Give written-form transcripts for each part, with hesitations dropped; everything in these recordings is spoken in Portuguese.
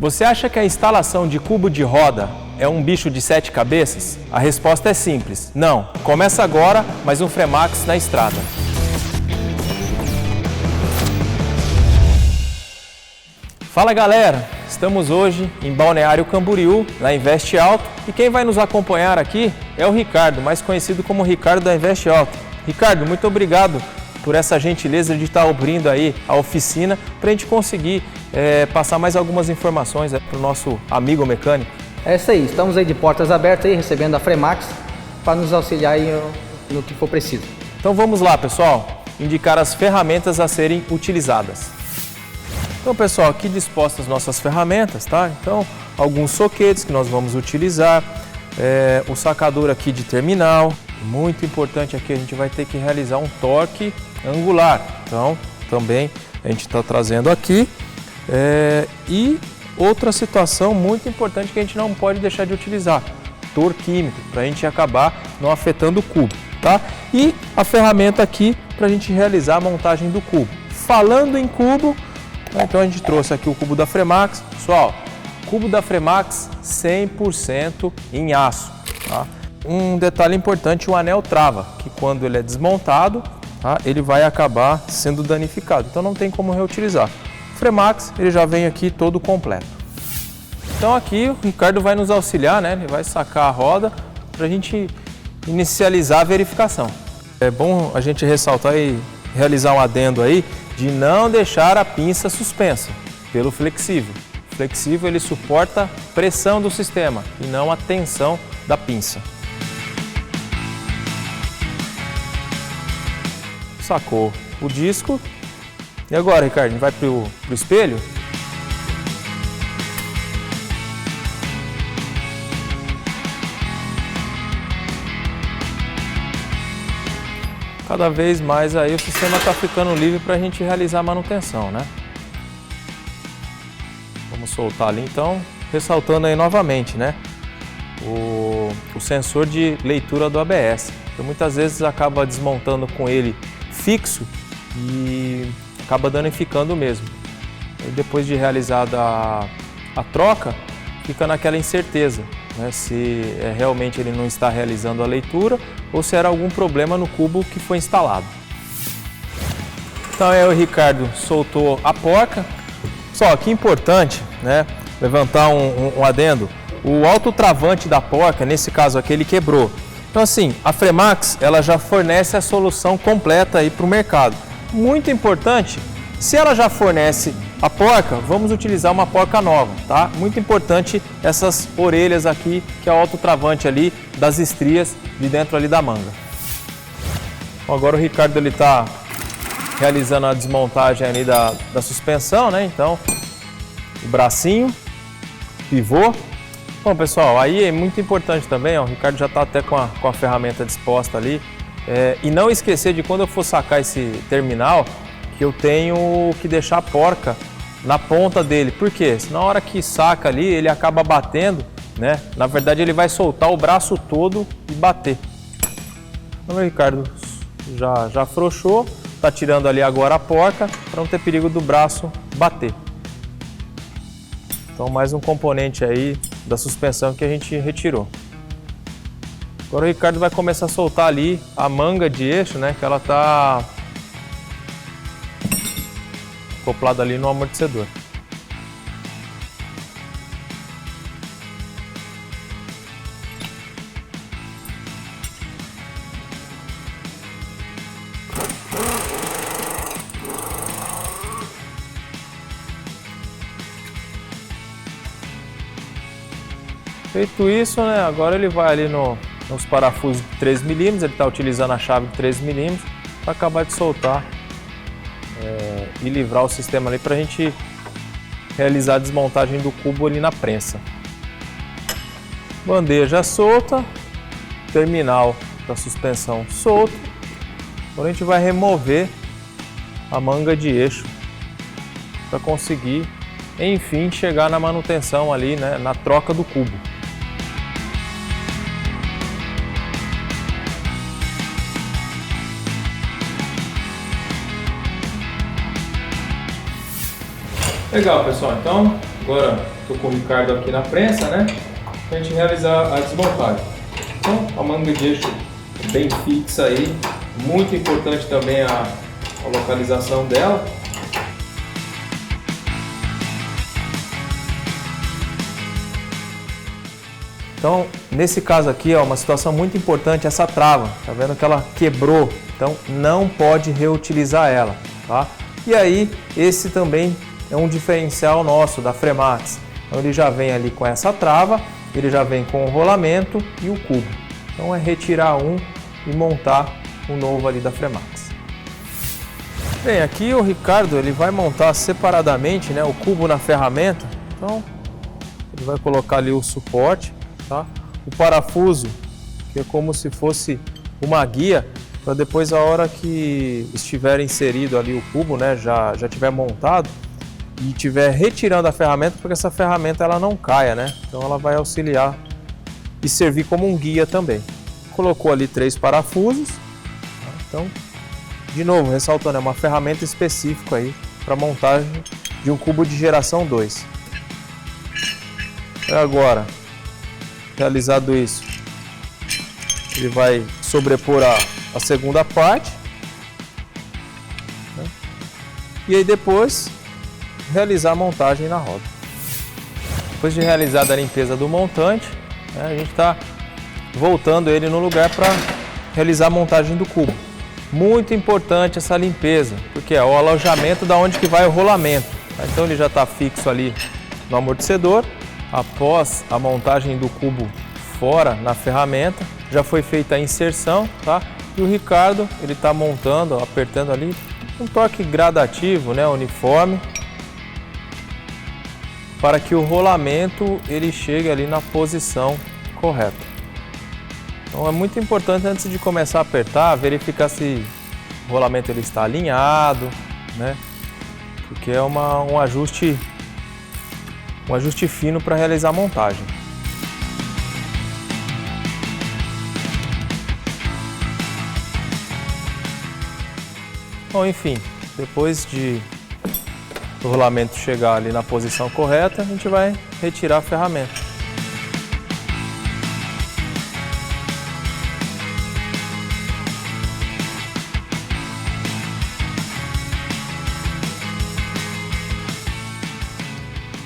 Você acha que a instalação de cubo de roda é um bicho de 7 cabeças? A resposta é simples. Não. Começa agora mais um Fremax na estrada. Fala galera, estamos hoje em Balneário Camboriú, na Investe Auto, e quem vai nos acompanhar aqui é o Ricardo, mais conhecido como Ricardo da Investe Auto. Ricardo, muito obrigado por essa gentileza de estar abrindo aí a oficina para a gente conseguir passar mais algumas informações para o nosso amigo mecânico. É isso aí, estamos aí de portas abertas aí, recebendo a Fremax para nos auxiliar aí no que for preciso. Então vamos lá pessoal, indicar as ferramentas a serem utilizadas. Então pessoal, aqui dispostas nossas ferramentas, tá? Então alguns soquetes que nós vamos utilizar, o sacador aqui de terminal. Muito importante aqui, a gente vai ter que realizar um torque angular. Então também a gente está trazendo aqui. E outra situação muito importante que a gente não pode deixar de utilizar, torquímetro, para a gente acabar não afetando o cubo, tá? E a ferramenta aqui para a gente realizar a montagem do cubo. Falando em cubo, então a gente trouxe aqui o cubo da Fremax. Pessoal, cubo da Fremax 100% em aço, tá? Um detalhe importante, o anel trava, que quando ele é desmontado, tá, ele vai acabar sendo danificado, então não tem como reutilizar. O Fremax ele já vem aqui todo completo. Então aqui o Ricardo vai nos auxiliar, né? Ele vai sacar a roda para a gente inicializar a verificação. É bom a gente ressaltar e realizar um adendo aí de não deixar a pinça suspensa pelo flexível. O flexível ele suporta pressão do sistema e não a tensão da pinça. Sacou o disco. E agora, Ricardo, a gente vai para o espelho? Cada vez mais aí o sistema está ficando livre para a gente realizar a manutenção, né? Vamos soltar ali então, ressaltando aí novamente, né? O sensor de leitura do ABS. Então, muitas vezes acaba desmontando com ele fixo e acaba danificando mesmo. E depois de realizada a troca, fica naquela incerteza, né, se realmente ele não está realizando a leitura ou se era algum problema no cubo que foi instalado. Então aí o Ricardo soltou a porca. Só que importante, né, levantar um adendo, o autotravante da porca, nesse caso aqui, ele quebrou. Então assim, a Fremax ela já fornece a solução completa aí para o mercado. Muito importante, se ela já fornece a porca, vamos utilizar uma porca nova, tá? Muito importante essas orelhas aqui, que é o autotravante ali das estrias de dentro ali da manga. Bom, agora o Ricardo ele está realizando a desmontagem ali da suspensão, né? Então, o bracinho, pivô. Bom pessoal, aí é muito importante também, ó, o Ricardo já está até com a ferramenta disposta ali. E não esquecer de quando eu for sacar esse terminal, que eu tenho que deixar a porca na ponta dele. Por quê? Se na hora que saca ali, ele acaba batendo, né? Na verdade ele vai soltar o braço todo e bater. Então o Ricardo já afrouxou, está tirando ali agora a porca para não ter perigo do braço bater. Então mais um componente aí da suspensão que a gente retirou. Agora o Ricardo vai começar a soltar ali a manga de eixo, né, que ela está acoplada ali no amortecedor. Feito isso, né, agora ele vai ali nos parafusos de 3 mm, ele está utilizando a chave de 3 mm para acabar de soltar e livrar o sistema ali para a gente realizar a desmontagem do cubo ali na prensa. Bandeja solta, terminal da suspensão solto. Agora a gente vai remover a manga de eixo para conseguir, enfim, chegar na manutenção ali, né, na troca do cubo. Legal, pessoal, então Agora estou com o Ricardo aqui na prensa, né? Para a gente realizar a desmontagem. Então a manga de eixo bem fixa aí, muito importante também a localização dela. Então, nesse caso aqui, ó, uma situação muito importante, essa trava, tá vendo que ela quebrou, então não pode reutilizar ela, tá? E aí, esse também é um diferencial nosso da Fremax. Então ele já vem ali com essa trava, ele já vem com o rolamento e o cubo. Então é retirar um e montar o novo ali da Fremax. Bem, aqui o Ricardo ele vai montar separadamente, né, o cubo na ferramenta. Então ele vai colocar ali o suporte. Tá? O parafuso, que é como se fosse uma guia, para depois a hora que estiver inserido ali o cubo, né, já tiver montado e estiver retirando a ferramenta, porque essa ferramenta ela não caia, né? Então ela vai auxiliar e servir como um guia também. Colocou ali 3 parafusos, tá? Então, de novo, ressaltando, é uma ferramenta específica aí para montagem de um cubo de geração 2. E agora, realizado isso, ele vai sobrepor a segunda parte, né? E aí depois realizar a montagem na roda. Depois de realizada a limpeza do montante, né, a gente está voltando ele no lugar para realizar a montagem do cubo. Muito importante essa limpeza, porque é o alojamento da onde que vai o rolamento, tá? Então ele já está fixo ali no amortecedor. Após a montagem do cubo fora na ferramenta, já foi feita a inserção, tá? E o Ricardo, ele está montando, apertando ali, um toque gradativo, né, uniforme, para que o rolamento ele chegue ali na posição correta. Então é muito importante, antes de começar a apertar, verificar se o rolamento ele está alinhado, né? Porque é um ajuste fino para realizar a montagem. Bom, enfim, depois do rolamento chegar ali na posição correta, a gente vai retirar a ferramenta.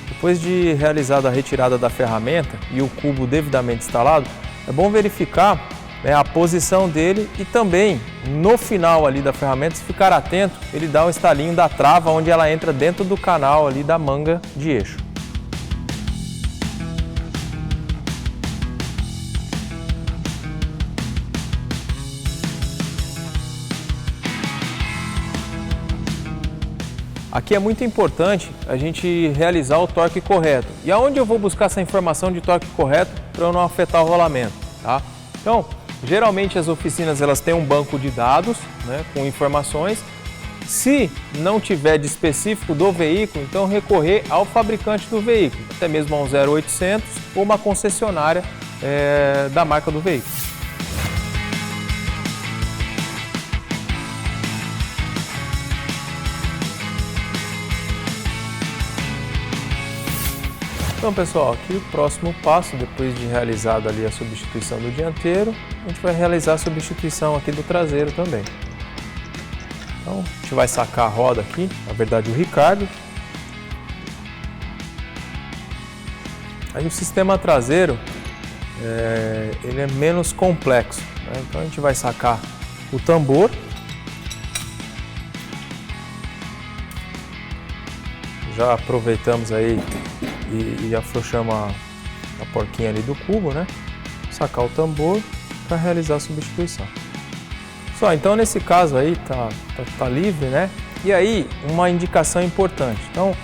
Depois de realizada a retirada da ferramenta e o cubo devidamente instalado, é bom verificar, né, a posição dele e também no final ali da ferramenta, se ficar atento, ele dá um estalinho da trava onde ela entra dentro do canal ali da manga de eixo. Aqui é muito importante a gente realizar o torque correto. E aonde eu vou buscar essa informação de torque correto para eu não afetar o rolamento, tá? Então, geralmente as oficinas elas têm um banco de dados, né, com informações. Se não tiver de específico do veículo, então recorrer ao fabricante do veículo, até mesmo a um 0800 ou uma concessionária da marca do veículo. Então pessoal, aqui o próximo passo, depois de realizada ali a substituição do dianteiro, a gente vai realizar a substituição aqui do traseiro também. Então a gente vai sacar a roda aqui, na verdade o Ricardo. Aí o sistema traseiro, ele é menos complexo, né? Então a gente vai sacar o tambor. Já aproveitamos aí e afrouxamos a porquinha ali do cubo, né? Sacar o tambor para realizar a substituição. Só, então nesse caso aí tá livre, né? E aí uma indicação importante. Então,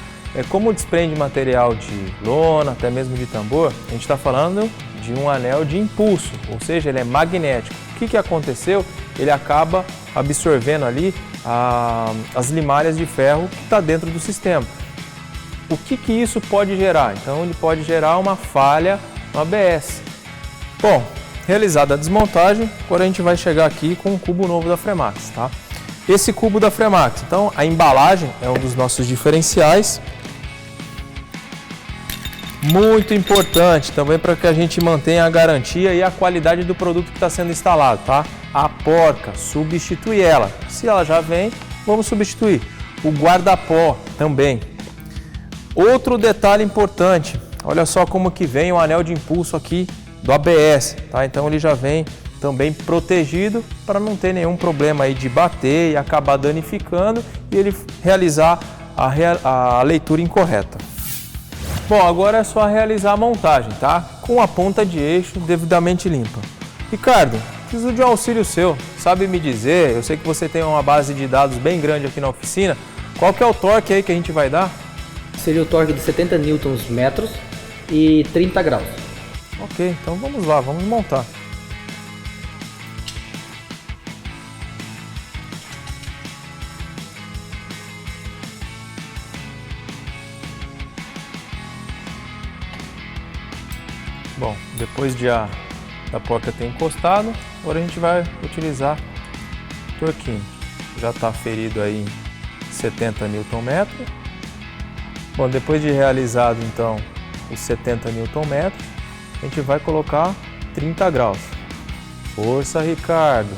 como desprende material de lona, até mesmo de tambor, a gente está falando de um anel de impulso, ou seja, ele é magnético. O que aconteceu? Ele acaba absorvendo ali as limalhas de ferro que está dentro do sistema. O que isso pode gerar? Então ele pode gerar uma falha no ABS. Bom, realizada a desmontagem, agora a gente vai chegar aqui com o cubo novo da Fremax, tá? Esse cubo da Fremax, então a embalagem é um dos nossos diferenciais. Muito importante também para que a gente mantenha a garantia e a qualidade do produto que está sendo instalado, tá? A porca, substitui ela. Se ela já vem, vamos substituir. O guarda-pó também. Outro detalhe importante, olha só como que vem o anel de impulso aqui do ABS, tá? Então ele já vem também protegido para não ter nenhum problema aí de bater e acabar danificando e ele realizar a leitura incorreta. Bom, agora é só realizar a montagem, tá? Com a ponta de eixo devidamente limpa. Ricardo, preciso de um auxílio seu. Sabe me dizer, eu sei que você tem uma base de dados bem grande aqui na oficina, qual que é o torque aí que a gente vai dar? Seria o torque de 70 Nm e 30 graus. Ok, então vamos lá, vamos montar. Bom, depois da porca ter encostado, agora a gente vai utilizar o torquinho. Já está ferido aí em 70 Nm. Bom, depois de realizado então os 70 Nm, a gente vai colocar 30 graus. Força, Ricardo!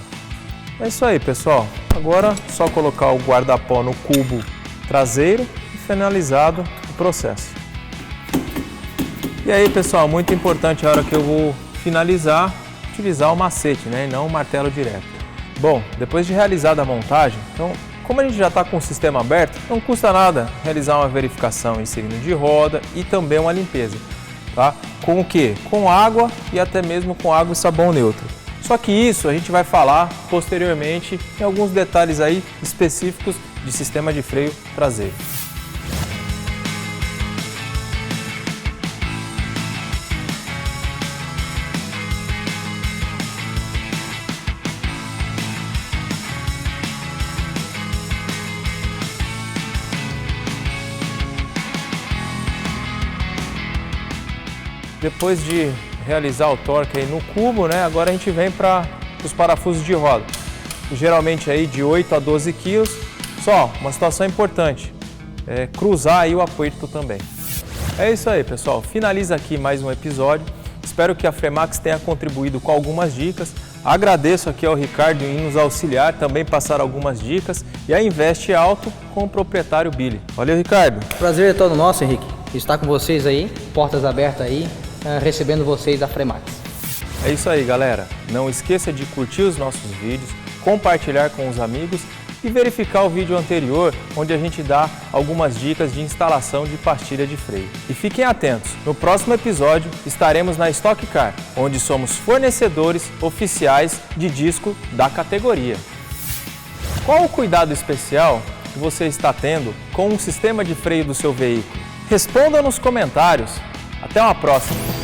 É isso aí, pessoal. Agora é só colocar o guarda-pó no cubo traseiro e finalizado o processo. E aí, pessoal, muito importante a hora que eu vou finalizar, utilizar o macete, né, e não o martelo direto. Bom, depois de realizada a montagem, então, como a gente já está com o sistema aberto, não custa nada realizar uma verificação em signo de roda e também uma limpeza, tá? Com o quê? Com água e até mesmo com água e sabão neutro. Só que isso a gente vai falar posteriormente em alguns detalhes aí específicos de sistema de freio traseiro. Depois de realizar o torque aí no cubo, né, agora a gente vem para os parafusos de roda. Geralmente aí de 8 a 12 quilos. Só uma situação importante, cruzar aí o aperto também. É isso aí, pessoal. Finaliza aqui mais um episódio. Espero que a Fremax tenha contribuído com algumas dicas. Agradeço aqui ao Ricardo em nos auxiliar, também passar algumas dicas. E a Investe Alto com o proprietário Billy. Valeu, Ricardo. Prazer é todo nosso, Henrique. Estar com vocês aí, portas abertas aí, recebendo vocês da Fremax. É isso aí, galera. Não esqueça de curtir os nossos vídeos, compartilhar com os amigos e verificar o vídeo anterior, onde a gente dá algumas dicas de instalação de pastilha de freio. E fiquem atentos, no próximo episódio estaremos na Stock Car, onde somos fornecedores oficiais de disco da categoria. Qual o cuidado especial que você está tendo com o sistema de freio do seu veículo? Responda nos comentários. Até uma próxima!